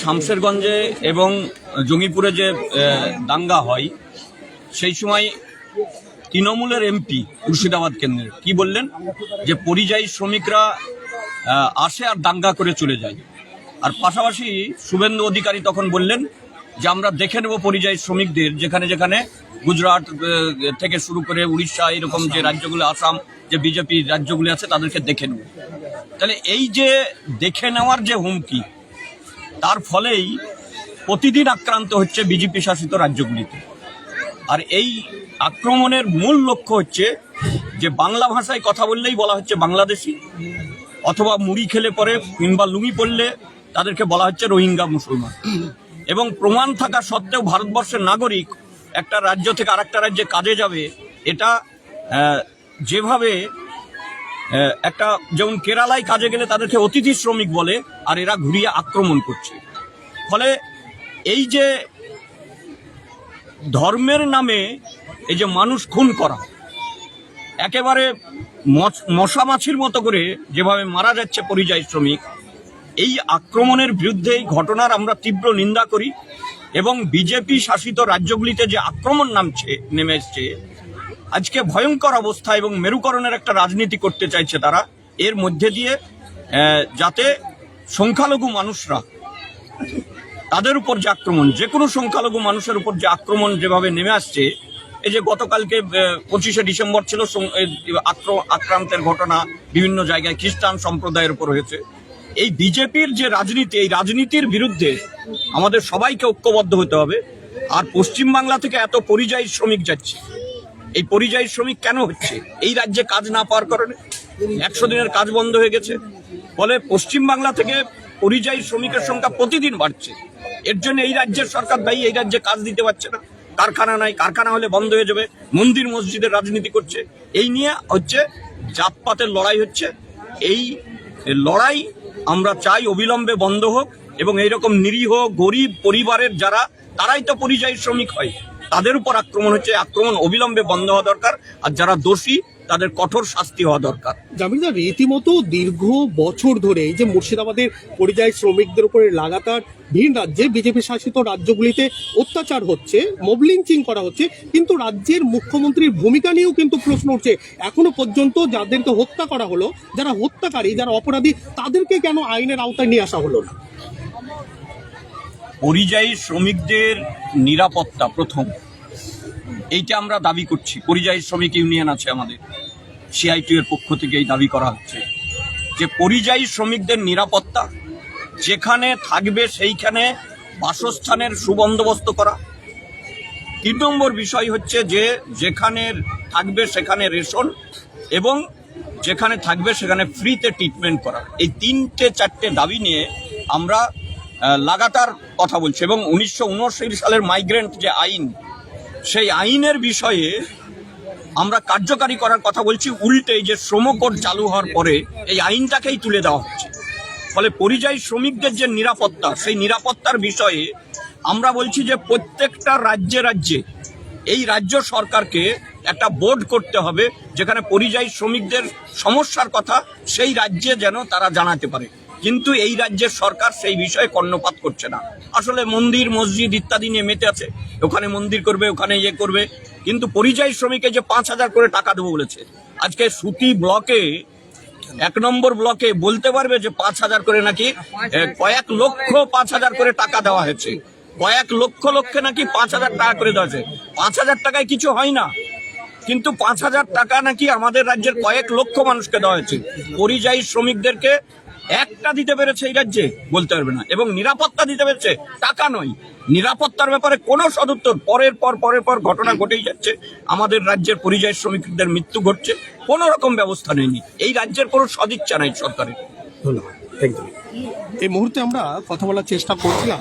শামশেরগঞ্জে এবং জঙ্গিপুরে যে দাঙ্গা হয় সেই সময় তৃণমূলের এমপি মুর্শিদাবাদ কেন্দ্রের কি বললেন যে পরিযায়ী শ্রমিকরা আসে আর দাঙ্গা করে চলে যায়। আর পাশাপাশি শুভেন্দু অধিকারী তখন বললেন যে আমরা দেখে নেব পরিযায়ী শ্রমিকদের যেখানে যেখানে গুজরাট থেকে শুরু করে উড়িষ্যা এরকম যে রাজ্যগুলো, আসাম যে বিজেপি রাজ্যগুলি আছে তাদেরকে দেখে নেব। তাহলে এই যে দেখে নেওয়ার যে হুমকি, তার ফলেই প্রতিদিন আক্রান্ত হচ্ছে বিজেপি শাসিত রাজ্যগুলিতে। আর এই আক্রমণের মূল লক্ষ্য হচ্ছে যে বাংলা ভাষায় কথা বললেই বলা হচ্ছে বাংলাদেশি, অথবা মুড়ি খেলে পরে কিংবা লুঙ্গি পড়লে তাদেরকে বলা হচ্ছে রোহিঙ্গা মুসলমান। এবং প্রমাণ থাকা সত্ত্বেও ভারতবর্ষের নাগরিক একটা রাজ্য থেকে আরেকটা রাজ্যে কাজে যাবে, এটা যেভাবে একটা যেমন কেরালায় কাজে গেলে তাদেরকে অতিথি শ্রমিক বলে, আর এরা ঘুরিয়ে আক্রমণ করছে। ফলে এই যে ধর্মের নামে এই যে মানুষ খুন করা, একেবারে মশা মাছির মতো করে যেভাবে মারা যাচ্ছে পরিযায়ী শ্রমিক, এই আক্রমণের বিরুদ্ধে এই ঘটনার আমরা তীব্র নিন্দা করি। এবং বিজেপি শাসিত রাজ্যগুলিতে যে আক্রমণ নেমে এসছে, আজকে ভয়ঙ্কর অবস্থা এবং মেরুকরণের একটা রাজনীতি করতে চাইছে তারা, এর মধ্যে দিয়ে যাতে সংখ্যালঘু মানুষরা তাদের উপর যে আক্রমণ, যে কোনো সংখ্যালঘু মানুষের উপর যে আক্রমণ যেভাবে নেমে আসছে, এই যে গতকালকে 25শে ডিসেম্বর ছিল আক্রান্তের ঘটনা বিভিন্ন জায়গায় খ্রিস্টান সম্প্রদায়ের উপর হয়েছে। এই বিজেপির যে রাজনীতি, এই রাজনীতির বিরুদ্ধে আমাদের সবাইকে ঐক্যবদ্ধ হতে হবে। আর পশ্চিমবাংলা থেকে এত পরিযায়ী শ্রমিক যাচ্ছে, এই পরিযায়ী শ্রমিক কেন হচ্ছে? এই রাজ্যে কাজ না পাওয়ার কারণে 100 দিনের কাজ বন্ধ হয়ে গেছে। ফলে পশ্চিমবাংলা থেকে পরিযায়ী শ্রমিকের সংখ্যা প্রতিদিন বাড়ছে। এর জন্য এই রাজ্যের সরকার দায়ী, এই রাজ্যে কাজ দিতে পারছে না, কারখানা নাই, কারখানা হলে বন্ধ হয়ে যাবে, মন্দির মসজিদের রাজনীতি করছে। এই নিয়ে হচ্ছে জাতপাতের লড়াই হচ্ছে। এই লড়াই আমরা চাই অবিলম্বে বন্ধ হোক, এবং এইরকম নিরীহ গরিব পরিবারের যারা, তারাই তো পরিযায়ী শ্রমিক হয়, তাদের উপর আক্রমণ হচ্ছে। আক্রমণ অবিলম্বে বন্ধ হওয়া দরকার, আর যারা দোষী তাদের কঠোর শাস্তি হওয়া দরকার। জামিল দা, রীতিমতো দীর্ঘ বছর ধরে এই যে মুর্শিদাবাদের পরিযায়ী শ্রমিকদের উপরে লাগাতার ভিন রাজ্যে বিজেপি শাসিত রাজ্যগুলিতে অত্যাচার হচ্ছে, মব লিঞ্চিং করা হচ্ছে, কিন্তু রাজ্যের মুখ্যমন্ত্রীর ভূমিকা নিয়েও কিন্তু প্রশ্ন উঠছে। এখনো পর্যন্ত যাদেরকে হত্যা করা হলো, যারা হত্যাকারী, যারা অপরাধী, তাদেরকে কেন আইনের আওতায় নিয়ে আসা হলো না? পরিযায়ী শ্রমিকদের নিরাপত্তা প্রথম, এইটা আমরা দাবি করছি। পরিযায়ী শ্রমিক ইউনিয়ন আছে আমাদের, CITU এর পক্ষ থেকে এই দাবি করা হচ্ছে যে পরিযায়ী শ্রমিকদের নিরাপত্তা, যেখানে থাকবে সেইখানে বাসস্থানের সুবন্দোবস্ত করা। 3 নম্বর বিষয় হচ্ছে যে যেখানে থাকবে সেখানে রেশন, এবং যেখানে থাকবে সেখানে ফ্রিতে ট্রিটমেন্ট করা। এই 3-4টে দাবি নিয়ে আমরা লাগাতার কথা বলছি। এবং 1979 সালের মাইগ্রেন্ট যে আইন, সেই আইনের বিষয়ে আমরা কার্যকারী করার কথা বলছি। উল্টে যে শ্রম কোড চালু হওয়ার পরে এই আইনটাকেই তুলে দেওয়া হচ্ছে। ফলে পরিযায়ী শ্রমিকদের যে নিরাপত্তা, সেই নিরাপত্তার বিষয়ে আমরা বলছি যে প্রত্যেকটা রাজ্যে রাজ্যে এই রাজ্য সরকারকে একটা বোর্ড করতে হবে, যেখানে পরিযায়ী শ্রমিকদের সমস্যার কথা সেই রাজ্যে যেন তারা জানাতে পারে। কিন্তু এই রাজ্যের সরকার সেই বিষয়ে কর্ণপাত করছে না। আসলে মন্দির মসজিদ ইত্যাদি নিয়ে মেতে আছে, ওখানে মন্দির করবে, ওখানে ইয়ে করবে, কিন্তু পরিযায়ী শ্রমিকে যে 5,000 করে টাকা দেবো বলেছে, আজকে সুতি ব্লকে 1 নম্বর ব্লকে বলতে পারবে যে 5,000 করে নাকি কয়েক লক্ষ 5,000 করে টাকা দেওয়া হয়েছে, কয়েক লক্ষে নাকি 5,000 টাকা করে দেওয়া হয়েছে। 5,000 টাকায় কিছু হয় না, কিন্তু 5,000 টাকা নাকি আমাদের রাজ্যের কয়েক লক্ষ মানুষকে দেওয়া হয়েছে। পরিযায়ী শ্রমিকদেরকে একটা দিতে পেরেছে এই রাজ্যে বলতে পারবে না। এবং নিরাপত্তা দিতে পেরেছে, টাকা নয়, নিরাপত্তার ব্যাপারে কোনো সদুত্তর। পরের পর ঘটনা ঘটেই যাচ্ছে, আমাদের রাজ্যের পরিযায়ী শ্রমিকদের মৃত্যু ঘটছে, কোনো রকম ব্যবস্থা নেয়নি। এই রাজ্যের কোনো সদিচ্ছা নাই সরকারের। ধন্যবাদ। এই মুহূর্তে আমরা কথা বলার চেষ্টা করছিলাম